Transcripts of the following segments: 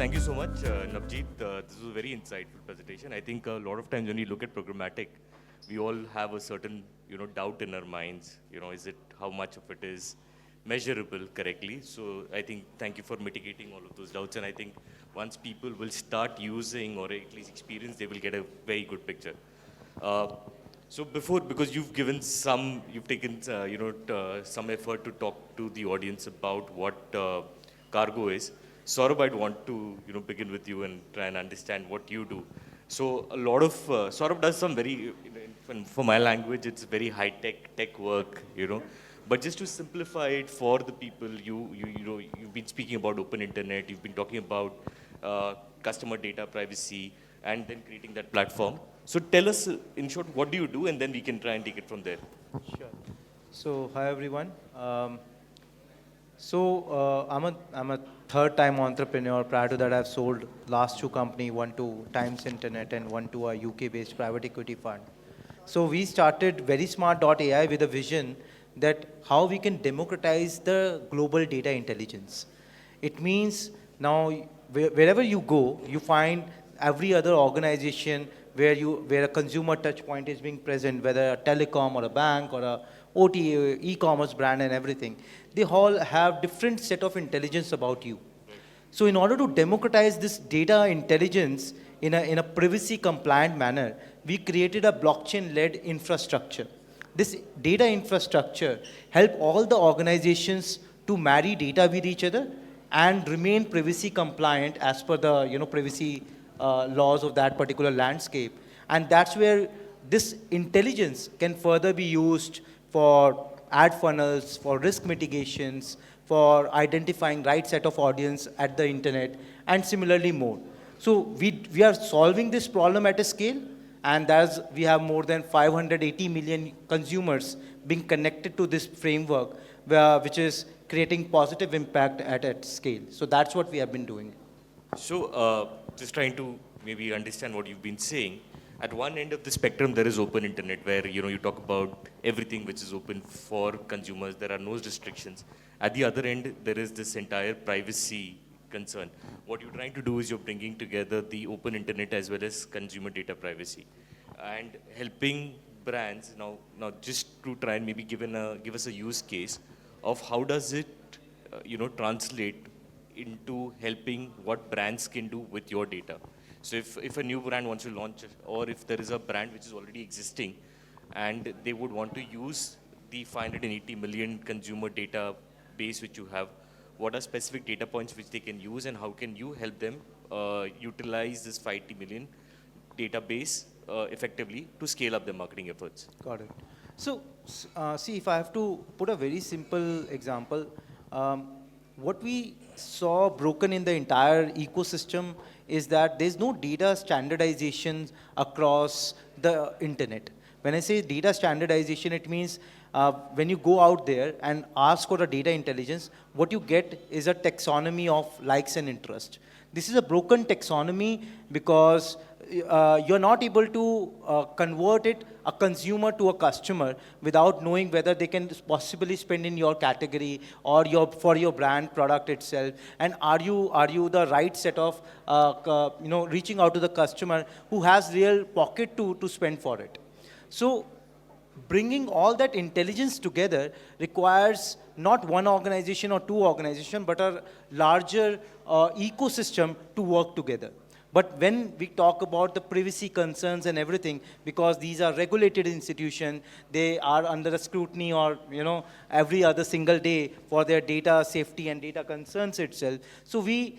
thank you so much, Navjeet. This was a very insightful presentation. I think a lot of times when we look at programmatic, we all have a certain, doubt in our minds. Is it how much of it is measurable correctly? So I think thank you for mitigating all of those doubts. And I think once people will start using or at least experience, they will get a very good picture. Uh, so because you've taken, some effort to talk to the audience about what Kargo is. Saurabh, I'd want to, begin with you and try and understand what you do. So a lot of, Saurabh does some very, for my language, it's very high-tech tech work. But just to simplify it for the people, you've been speaking about open internet, you've been talking about customer data privacy, and then creating that platform. So tell us, in short, what do you do, and then we can try and take it from there. Sure. So hi everyone. I'm a third-time entrepreneur. Prior to that, I've sold last two companies, one to Times Internet and one to a UK-based private equity fund. So we started verysmart.ai with a vision that how we can democratize the global data intelligence. It means now wherever you go, you find every other organization where a consumer touch point is being present, whether a telecom or a bank or a OTA, e-commerce brand and everything. They all have different set of intelligence about you. So in order to democratize this data intelligence in a privacy compliant manner, we created a blockchain-led infrastructure. This data infrastructure help all the organizations to marry data with each other and remain privacy compliant as per the privacy laws of that particular landscape. And that's where this intelligence can further be used for ad funnels, for risk mitigations, for identifying right set of audience at the internet, and similarly more. So we are solving this problem at a scale, and we have more than 580 million consumers being connected to this framework, which is creating positive impact at scale. So that's what we have been doing. So just trying to maybe understand what you've been saying. At one end of the spectrum, there is open internet where, you talk about everything which is open for consumers. There are no restrictions. At the other end, there is this entire privacy concern. What you're trying to do is you're bringing together the open internet as well as consumer data privacy and helping brands now just to try and maybe give us a use case of how does it, translate into helping what brands can do with your data. So if a new brand wants to launch, or if there is a brand which is already existing, and they would want to use the 580 million consumer data base which you have, what are specific data points which they can use, and how can you help them utilize this 580 million database effectively to scale up their marketing efforts? Got it. So see, if I have to put a very simple example, what we saw broken in the entire ecosystem is that there's no data standardization across the internet. When I say data standardization, it means when you go out there and ask for a data intelligence, what you get is a taxonomy of likes and interest. This is a broken taxonomy because you're not able to convert a consumer to a customer without knowing whether they can possibly spend in your category or for your brand product itself. And are you the right set of reaching out to the customer who has real pocket to spend for it. So bringing all that intelligence together requires not one organization or two organizations, but a larger ecosystem to work together. But when we talk about the privacy concerns and everything, because these are regulated institutions, they are under a scrutiny or every other single day for their data safety and data concerns itself. So we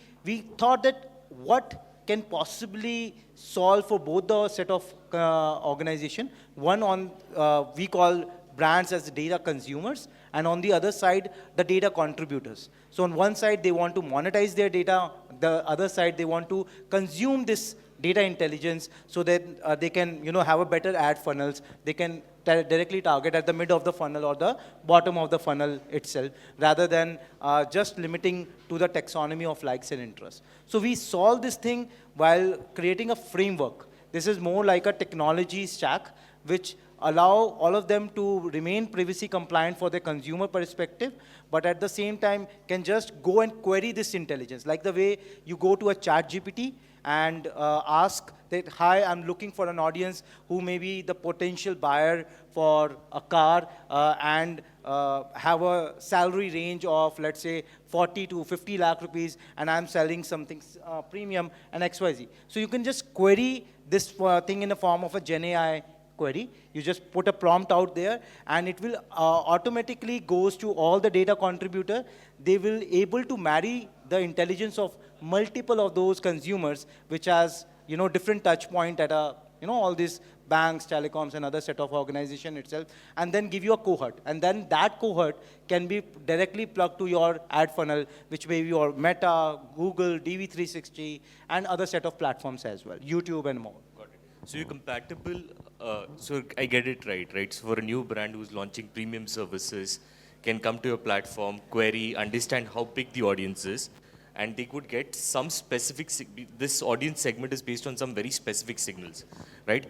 thought that what can possibly solve for both the set of organization. One we call brands as data consumers, and on the other side, the data contributors. So on one side, they want to monetize their data. The other side, they want to consume this data intelligence so that they can have a better ad funnels. They can directly target at the mid of the funnel or the bottom of the funnel itself, rather than just limiting to the taxonomy of likes and interests. So we solve this thing while creating a framework. This is more like a technology stack, which allow all of them to remain privacy compliant for their consumer perspective, but at the same time can just go and query this intelligence. Like the way you go to a chat GPT and ask that, hi, I'm looking for an audience who may be the potential buyer for a car and have a salary range of, let's say, 40 to 50 lakh rupees, and I'm selling something premium and XYZ. So you can just query this thing in the form of a Gen AI query. You just put a prompt out there, and it will automatically goes to all the data contributor. They will able to marry the intelligence of multiple of those consumers, which has different touch point at a all these banks, telecoms, and other set of organization itself, and then give you a cohort, and then that cohort can be directly plugged to your ad funnel, which may be your Meta, Google, DV360, and other set of platforms as well, YouTube and more. Got it. So you're compatible, so I get it right? So for a new brand who's launching premium services, can come to your platform, query, understand how big the audience is, and they could get some specific, this audience segment is based on some very specific signals, right?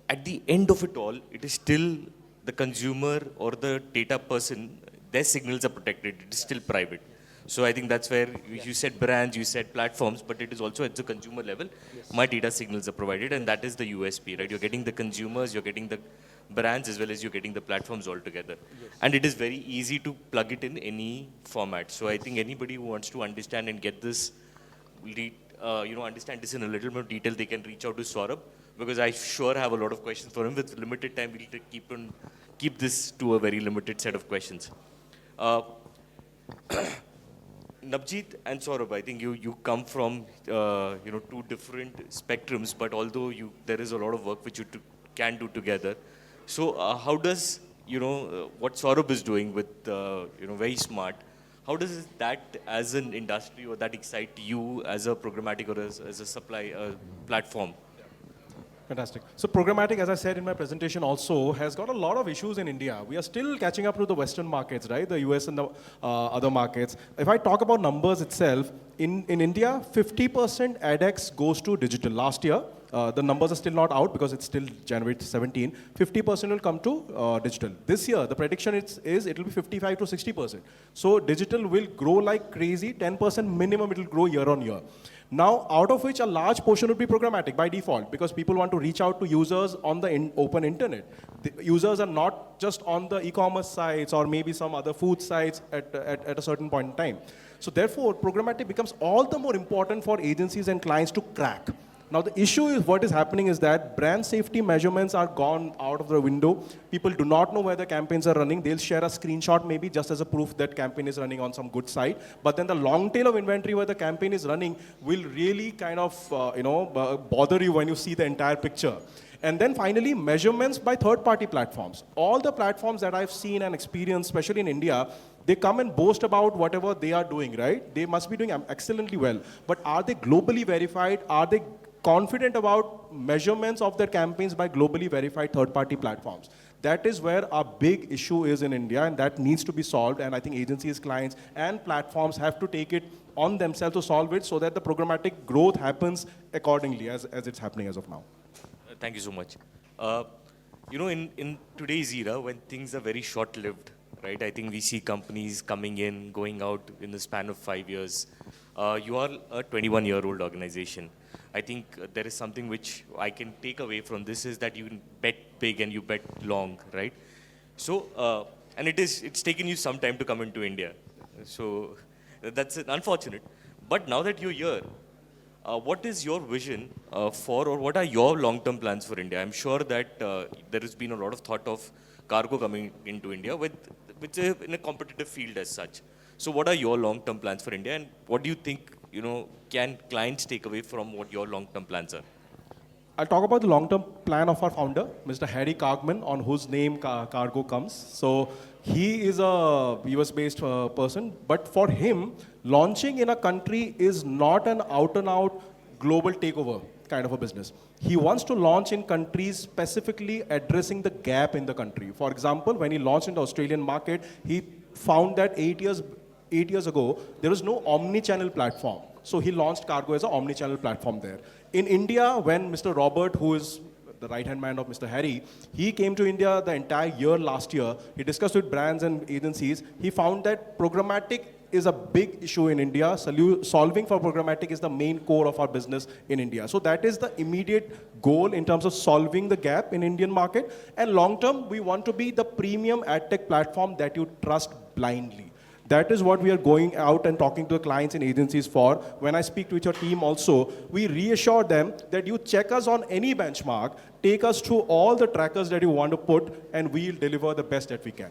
At the end of it all, it is still the consumer or the data person, their signals are protected, it is still private. So I think that's where you said brands, you said platforms, but it is also at the consumer level. Yes. My data signals are provided, and that is the USP, right? You're getting the consumers, you're getting the brands, as well as you're getting the platforms all together. Yes. And it is very easy to plug it in any format. So I think anybody who wants to understand and get this, understand this in a little more detail, they can reach out to Saurabh, because I sure have a lot of questions for him. With limited time, we'll keep this to a very limited set of questions. Navjeet and Saurabh, I think you come from two different spectrums, but although there is a lot of work which you can do together. So how does what Saurabh is doing with very smart? How does that as an industry or that excite you as a programmatic or as a supply platform? Fantastic. So programmatic, as I said in my presentation also, has got a lot of issues in India. We are still catching up to the Western markets, right? The US and the other markets. If I talk about numbers itself, in India, 50% AdX goes to digital. Last year, the numbers are still not out because it's still January 17. 50% will come to digital. This year, the prediction is it will be 55 to 60%. So digital will grow like crazy. 10% minimum it will grow year on year. Now, out of which a large portion would be programmatic by default, because people want to reach out to users on the open internet. The users are not just on the e-commerce sites or maybe some other food sites at a certain point in time. So therefore, programmatic becomes all the more important for agencies and clients to crack. Now the issue is, what is happening is that brand safety measurements are gone out of the window. People do not know where the campaigns are running. They'll share a screenshot maybe just as a proof that campaign is running on some good site. But then the long tail of inventory where the campaign is running will really kind of bother you when you see the entire picture. And then finally, measurements by third-party platforms. All the platforms that I've seen and experienced, especially in India, they come and boast about whatever they are doing, right? They must be doing excellently well. But are they globally verified? Are they confident about measurements of their campaigns by globally verified third-party platforms? That is where our big issue is in India, and that needs to be solved. And I think agencies, clients, and platforms have to take it on themselves to solve it so that the programmatic growth happens accordingly as it's happening as of now. Thank you so much. In today's era, when things are very short-lived, right? I think we see companies coming in, going out in the span of 5 years. You are a 21-year-old organization. I think there is something which I can take away from this is that you bet big and you bet long, right? So, and it's taken you some time to come into India. So that's unfortunate. But now that you're here, what is your vision for, or what are your long-term plans for India? I'm sure that there has been a lot of thought of Kargo coming into India which is in a competitive field as such. So what are your long-term plans for India, and what do you think, can clients take away from what your long-term plans are? I'll talk about the long-term plan of our founder, Mr. Harry Kargman, on whose name Kargo comes. So he is a US-based person, but for him, launching in a country is not an out-and-out global takeover kind of a business. He wants to launch in countries specifically addressing the gap in the country. For example, when he launched in the Australian market, he found that 8 years ago, there was no omni-channel platform. So he launched Kargo as an omni-channel platform there. In India, when Mr. Robert, who is the right-hand man of Mr. Harry. He came to India the entire year last year. He discussed with brands and agencies. He found that programmatic is a big issue in India. Solving for programmatic is the main core of our business in India. So that is the immediate goal in terms of solving the gap in Indian market. And long term, we want to be the premium ad tech platform that you trust blindly. That is what we are going out and talking to the clients and agencies for. When I speak to your team also, we reassure them that you check us on any benchmark, take us through all the trackers that you want to put, and we'll deliver the best that we can.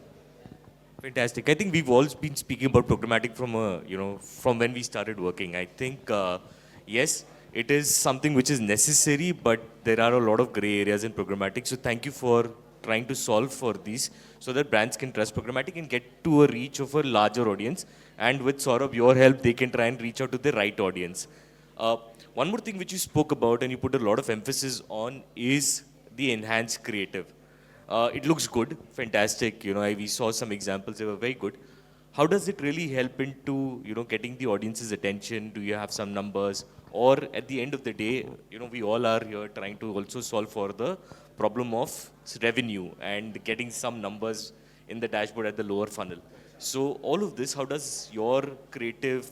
Fantastic. I think we've all been speaking about programmatic from from when we started working. I think yes, it is something which is necessary, but there are a lot of gray areas in programmatic. So thank you for trying to solve for these, so that brands can trust programmatic and get to a reach of a larger audience. And with Saurabh, your help, they can try and reach out to the right audience. One more thing which you spoke about and you put a lot of emphasis on is the enhanced creative. It looks good, fantastic. We saw some examples; they were very good. How does it really help into getting the audience's attention? Do you have some numbers, or at the end of the day, we all are here trying to also solve for the problem of revenue and getting some numbers in the dashboard at the lower funnel. So all of this, how does your creative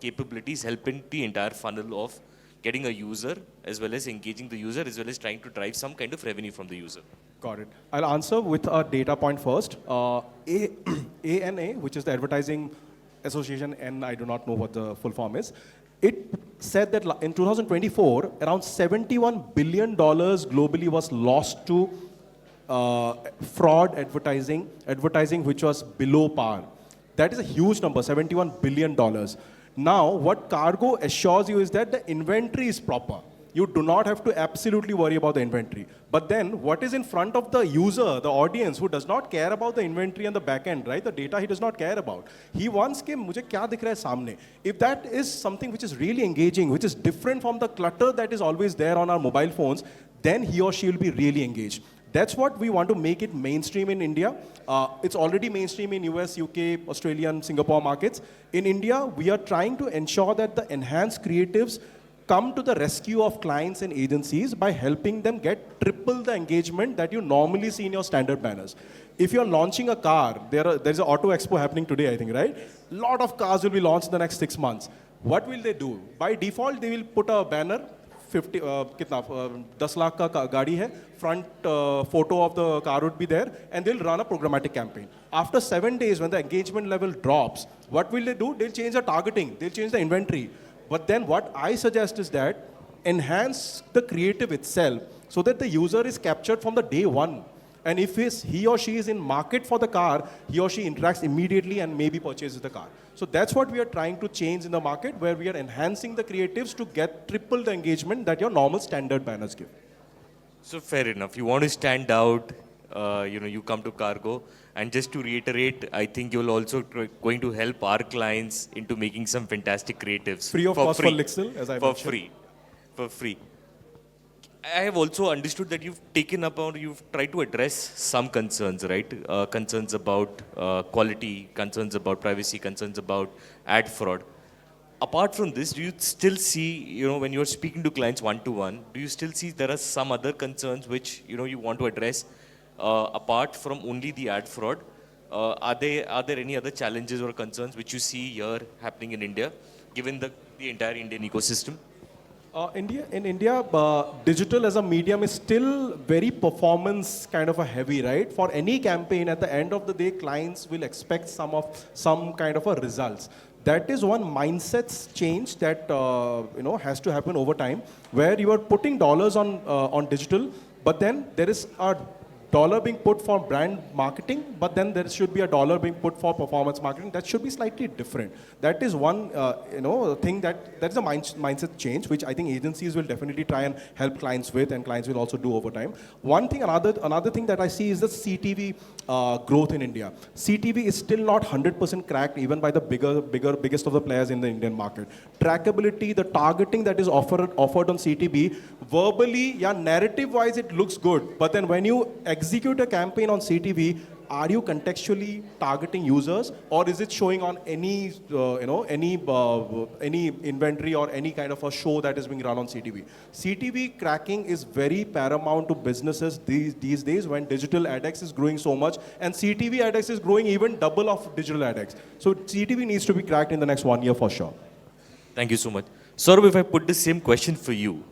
capabilities help in the entire funnel of getting a user, as well as engaging the user, as well as trying to drive some kind of revenue from the user? Got it. I'll answer with a data point first. ANA, which is the Advertising Association, and I do not know what the full form is, it said that in 2024, around $71 billion globally was lost to fraud advertising which was below par. That is a huge number, $71 billion. Now, what Kargo assures you is that the inventory is proper. You do not have to absolutely worry about the inventory. But then, what is in front of the user, the audience, who does not care about the inventory and the back end, right? The data he does not care about. He wants कि मुझे क्या दिख रहा है सामने. If that is something which is really engaging, which is different from the clutter that is always there on our mobile phones, then he or she will be really engaged. That's what we want to make it mainstream in India. It's already mainstream in US, UK, Australia, and Singapore markets. In India, we are trying to ensure that the enhanced creatives come to the rescue of clients and agencies by helping them get triple the engagement that you normally see in your standard banners. If you're launching a car, there's an auto expo happening today, I think, right? A lot of cars will be launched in the next 6 months. What will they do? By default, they will put a banner, 50, कितना 10 लाख का गाड़ी है, front photo of the car would be there, and they'll run a programmatic campaign. After 7 days, when the engagement level drops, what will they do? They'll change the targeting, they'll change the inventory. But then what I suggest is that enhance the creative itself so that the user is captured from the day one. And if he or she is in market for the car, he or she interacts immediately and maybe purchases the car. So that's what we are trying to change in the market, where we are enhancing the creatives to get triple the engagement that your normal standard banners give. So fair enough. You want to stand out, you come to Kargo. And just to reiterate, I think you'll also going to help our clients into making some fantastic creatives. Free of cost for Lyxel, as I mentioned. For free. I have also understood that you've taken up or you've tried to address some concerns, right? Concerns about quality, concerns about privacy, concerns about ad fraud. Apart from this, do you still see, when you're speaking to clients one-to-one, do you still see there are some other concerns which, you want to address apart from only the ad fraud? Are there any other challenges or concerns which you see here happening in India, given the entire Indian ecosystem? In India, digital as a medium is still very performance kind of a heavy, right? For any campaign, at the end of the day, clients will expect some kind of a results. That is one mindset change that has to happen over time, where you are putting dollars on digital, but then there is a dollar being put for brand marketing, but then there should be a dollar being put for performance marketing. That should be slightly different. That is one thing that's a mindset change, which I think agencies will definitely try and help clients with, and clients will also do over time. Another thing that I see is the CTV growth in India. CTV is still not 100% cracked, even by the biggest of the players in the Indian market. Trackability, the targeting that is offered on CTV, verbally, narrative-wise, it looks good, but then when you execute a campaign on CTV, are you contextually targeting users, or is it showing on any, any inventory or any kind of a show that is being run on CTV? CTV cracking is very paramount to businesses these days when digital AdX is growing so much, and CTV AdX is growing even double of digital AdX. So CTV needs to be cracked in the next 1 year for sure. Thank you so much. Saurabh, if I put the same question for you,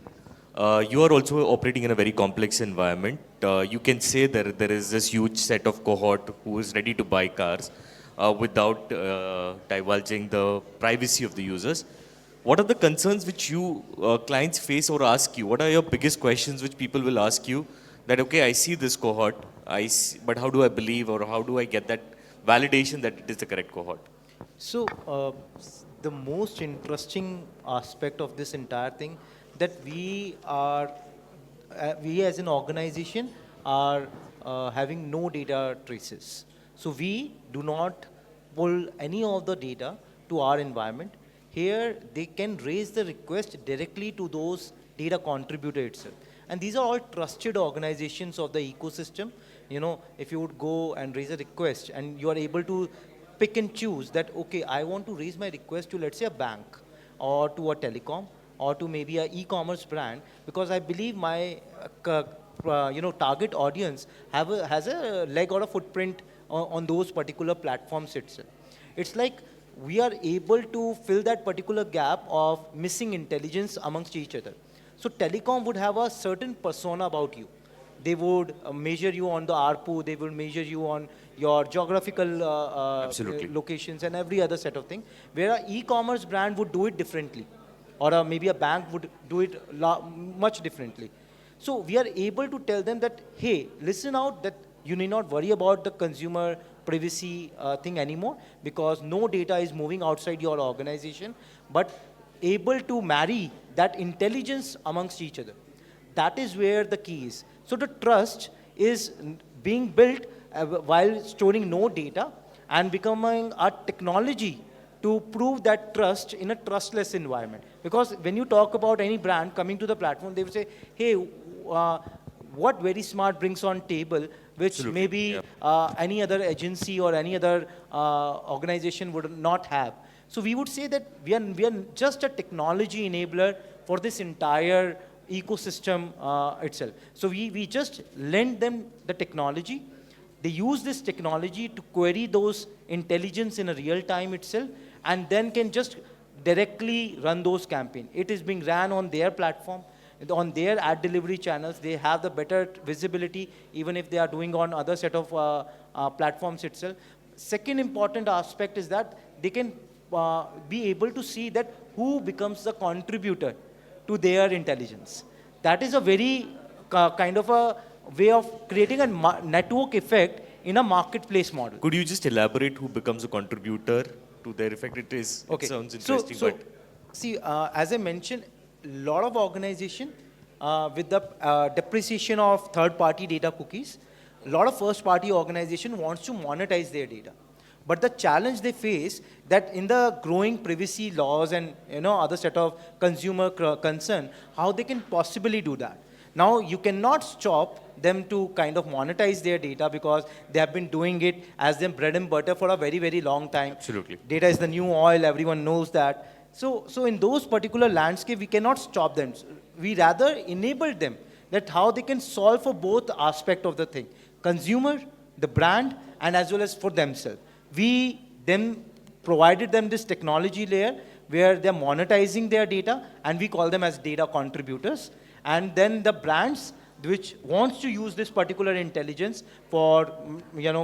you are also operating in a very complex environment. You can say that there is this huge set of cohort who is ready to buy cars without divulging the privacy of the users. What are the concerns which you clients face or ask you? What are your biggest questions which people will ask you that, okay, I see this cohort, but how do I believe or how do I get that validation that it is the correct cohort? So the most interesting aspect of this entire thing that we as an organization are having no data traces. So we do not pull any of the data to our environment. Here they can raise the request directly to those data contributor itself. And these are all trusted organizations of the ecosystem. You know, if you would go and raise a request and you are able to pick and choose that, okay, I want to raise my request to, let's say, a bank or to a telecom or to maybe an e-commerce brand, because I believe my target audience has a leg or a footprint on those particular platforms itself. It's like we are able to fill that particular gap of missing intelligence amongst each other. So telecom would have a certain persona about you. They would measure you on the ARPU, they will measure you on your geographical locations and every other set of thing, where an e-commerce brand would do it differently, or maybe a bank would do it much differently. So we are able to tell them that, hey, listen out, that you need not worry about the consumer privacy thing anymore, because no data is moving outside your organization, but able to marry that intelligence amongst each other. That is where the key is. So the trust is being built while storing no data and becoming a technology to prove that trust in a trustless environment. Because when you talk about any brand coming to the platform, they will say, hey, what Very Smart brings on table, which maybe any other agency or any other organization would not have. So we would say that we are just a technology enabler for this entire ecosystem itself. So we just lend them the technology. They use this technology to query those intelligence in a real time itself, and then can just directly run those campaigns. It is being ran on their platform, on their ad delivery channels. They have the better visibility, even if they are doing on other set of platforms itself. Second important aspect is that they can be able to see that who becomes the contributor to their intelligence. That is a very kind of a way of creating a network effect in a marketplace model. Could you just elaborate who becomes a contributor to their effect? It sounds interesting, but see, as I mentioned, a lot of organization with the depreciation of third-party data cookies, a lot of first-party organization wants to monetize their data. But the challenge they face that in the growing privacy laws and other set of consumer concern, how they can possibly do that. Now you cannot stop them to kind of monetize their data, because they have been doing it as their bread and butter for a very, very long time. Absolutely. Data is the new oil, everyone knows that. So in those particular landscape, we cannot stop them. We rather enable them that how they can solve for both aspect of the thing. Consumer, the brand, and as well as for themselves. We then provided them this technology layer where they're monetizing their data, and we call them as data contributors. And then the brands which wants to use this particular intelligence for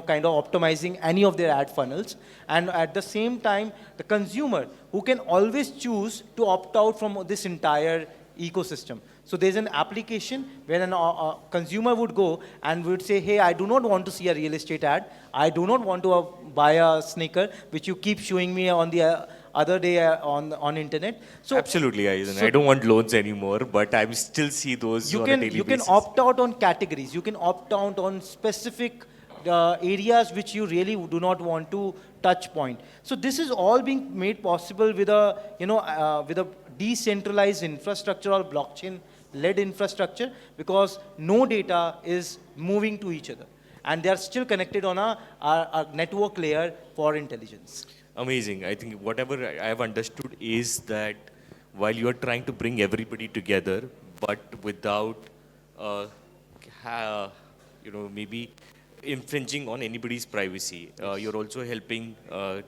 kind of optimizing any of their ad funnels, and at the same time the consumer who can always choose to opt out from this entire ecosystem. So there's an application where a consumer would go and would say, hey, I do not want to see a real estate ad. I do not want to buy a sneaker, which you keep showing me on the other day on internet. So absolutely, I don't want loans anymore, but I still see those on a daily basis. You can opt out on categories. You can opt out on specific areas which you really do not want to touch point. So this is all being made possible with a with a decentralized infrastructure or blockchain-led infrastructure, because no data is moving to each other. and they are still connected on a network layer for intelligence. Amazing. I think whatever I have understood is that while you are trying to bring everybody together, but without, uh, maybe infringing on anybody's privacy, you're also helping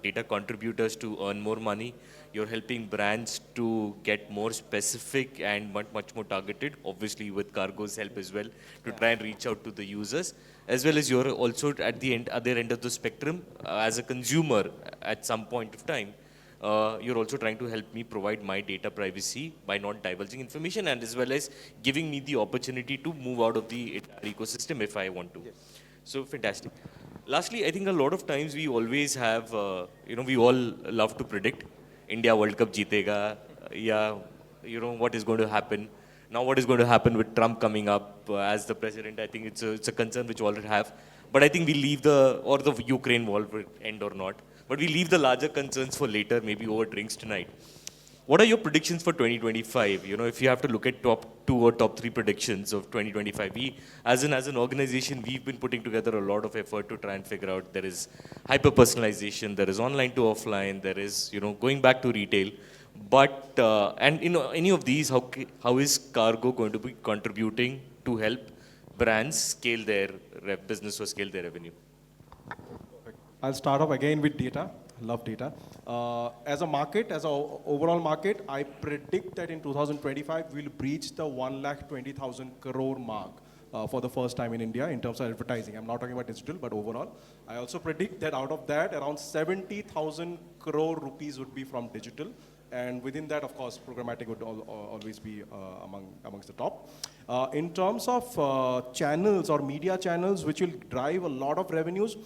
data contributors to earn more money. You're helping brands to get more specific and much more targeted, obviously with Kargo's help as well, to try and reach out to the users, as well as you're also at the other end of the spectrum as a consumer at some point of time. You're also trying to help me provide my data privacy by not divulging information, and as well as giving me the opportunity to move out of the entire ecosystem if I want to. Yes. So fantastic. Lastly, I think a lot of times we always have, we all love to predict India World Cup jeetega, yeah, what is going to happen. Now what is going to happen with Trump coming up as the president, I think it's a concern which we all have. But I think we leave the Ukraine war will end or not. But we leave the larger concerns for later, maybe over drinks tonight. What are your predictions for 2025? If you have to look at top 2 or top 3 predictions of 2025, we, as an organization, we've been putting together a lot of effort to try and figure out there is hyper-personalization, there is online to offline, there is, going back to retail. But, and any of these, how is Kargo going to be contributing to help brands scale their business or scale their revenue? I'll start off again with data. Love data. As a market, as an overall market, I predict that in 2025, we'll breach the 1,20,000 crore mark for the first time in India in terms of advertising. I'm not talking about digital, but overall. I also predict that out of that, around 70,000 crore rupees would be from digital. And within that, of course, programmatic would always be amongst the top. In terms of channels or media channels, which will drive a lot of revenues,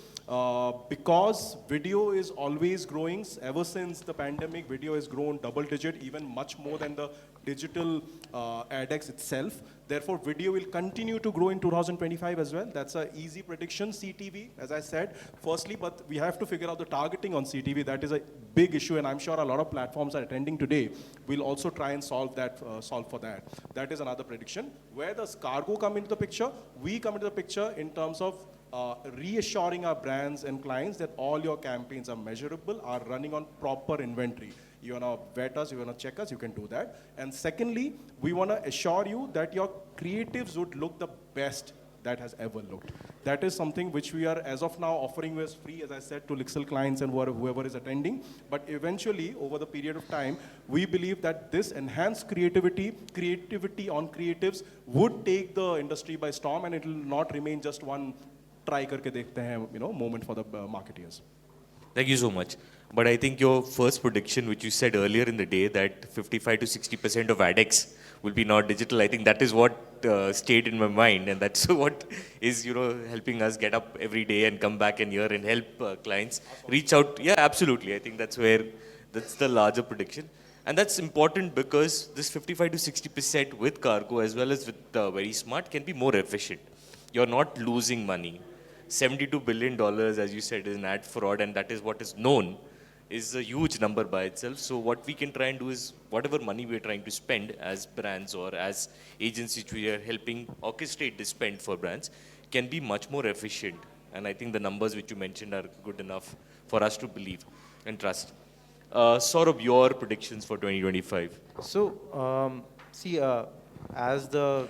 because video is always growing. Ever since the pandemic, video has grown double digit, even much more than the digital AdX itself. Therefore, video will continue to grow in 2025 as well. That's an easy prediction. CTV, as I said, firstly, but we have to figure out the targeting on CTV. That is a big issue, and I'm sure a lot of platforms are attending today will also try and solve for that. That is another prediction. Where does Kargo come into the picture? We come into the picture in terms of reassuring our brands and clients that all your campaigns are measurable, are running on proper inventory. You want to vet us, you want to check us, you can do that. And secondly, we want to assure you that your creatives would look the best that has ever looked. That is something which we are, as of now, offering as free, as I said, to Lyxel clients and whoever is attending. But eventually, over the period of time, we believe that this enhanced creativity on creatives would take the industry by storm, and it will not remain just one try karke dekhte hain, moment for the marketeers. Thank you so much. But I think your first prediction, which you said earlier in the day, that 55 to 60% of AdX will be not digital, I think that is what stayed in my mind, and that's what is helping us get up every day and come back and hear and help clients reach out. Yeah, absolutely. I think that's the larger prediction. And that's important because this 55 to 60% with Kargo as well as with Very Smart can be more efficient. You're not losing money. $72 billion, as you said, is an ad fraud, and that is what is known, is a huge number by itself. So what we can try and do is whatever money we're trying to spend as brands or as agencies which we are helping orchestrate this spend for brands can be much more efficient. And I think the numbers which you mentioned are good enough for us to believe and trust. Saurabh, your predictions for 2025? So, as the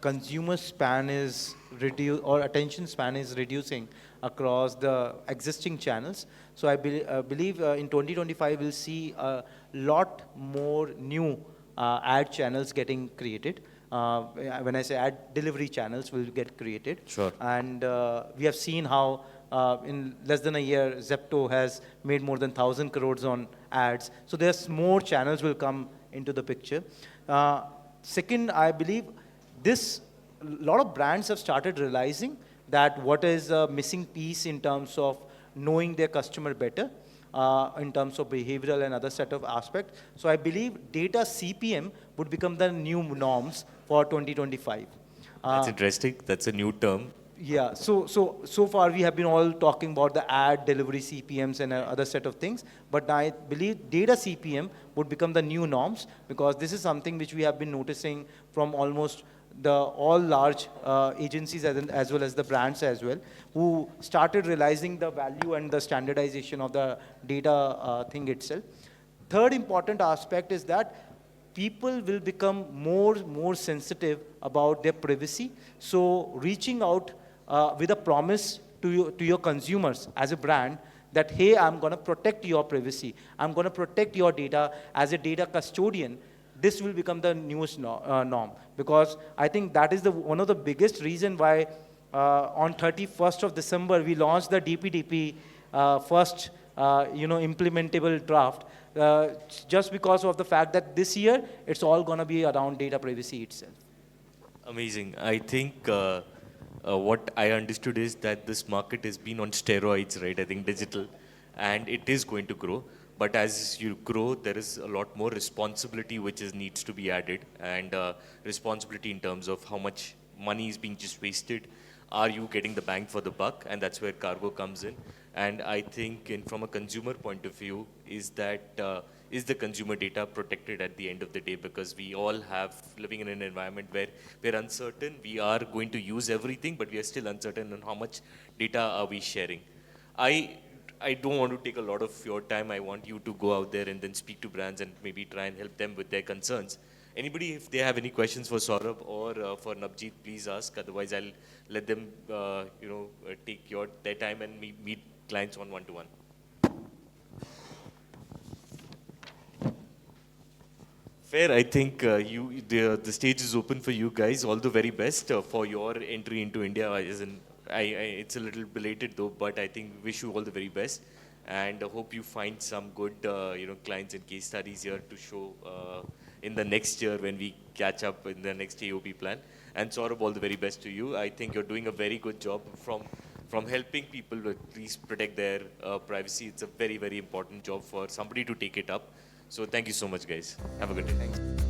consumer span is reduced or attention span is reducing across the existing channels. So I believe in 2025 we'll see a lot more new ad channels getting created. When I say ad delivery channels will get created. Sure. And we have seen how in less than a year, Zepto has made more than 1,000 crores on ads. So there's more channels will come into the picture. Second, I believe a lot of brands have started realizing that what is a missing piece in terms of knowing their customer better, in terms of behavioral and other set of aspects. So I believe data CPM would become the new norms for 2025. That's interesting. That's a new term. Yeah, so far we have been all talking about the ad delivery CPMs and other set of things, but I believe data CPM would become the new norms because this is something which we have been noticing from almost the all large agencies as well as the brands as well, who started realizing the value and the standardization of the data thing itself. Third important aspect is that people will become more sensitive about their privacy. So reaching out with a promise to your consumers as a brand that, hey, I'm going to protect your privacy, I'm going to protect your data as a data custodian, this will become the newest norm. Because I think that is one of the biggest reason why on 31st of December, we launched the DPDP first implementable draft, just because of the fact that this year, it's all going to be around data privacy itself. Amazing. I think what I understood is that this market has been on steroids, right? I think digital, and it is going to grow. But as you grow, there is a lot more responsibility which needs to be added, and responsibility in terms of how much money is being just wasted. Are you getting the bang for the buck? And that's where Kargo comes in. And I think from a consumer point of view, is the consumer data protected at the end of the day? Because we all have living in an environment where we're uncertain. We are going to use everything, but we are still uncertain on how much data are we sharing. I don't want to take a lot of your time. I want you to go out there and then speak to brands and maybe try and help them with their concerns. Anybody, if they have any questions for Saurabh or for Navjeet, please ask. Otherwise, I'll let them, take their time and meet clients on one-to-one. Fair. I think the stage is open for you guys. All the very best for your entry into India. It's a little belated though, but I think wish you all the very best, and I hope you find some good clients and case studies here to show in the next year when we catch up in the next AOP plan. And Saurabh, all the very best to you. I think you're doing a very good job from helping people to at least protect their privacy. It's a very, very important job for somebody to take it up. So thank you so much, guys. Have a good day. Thanks.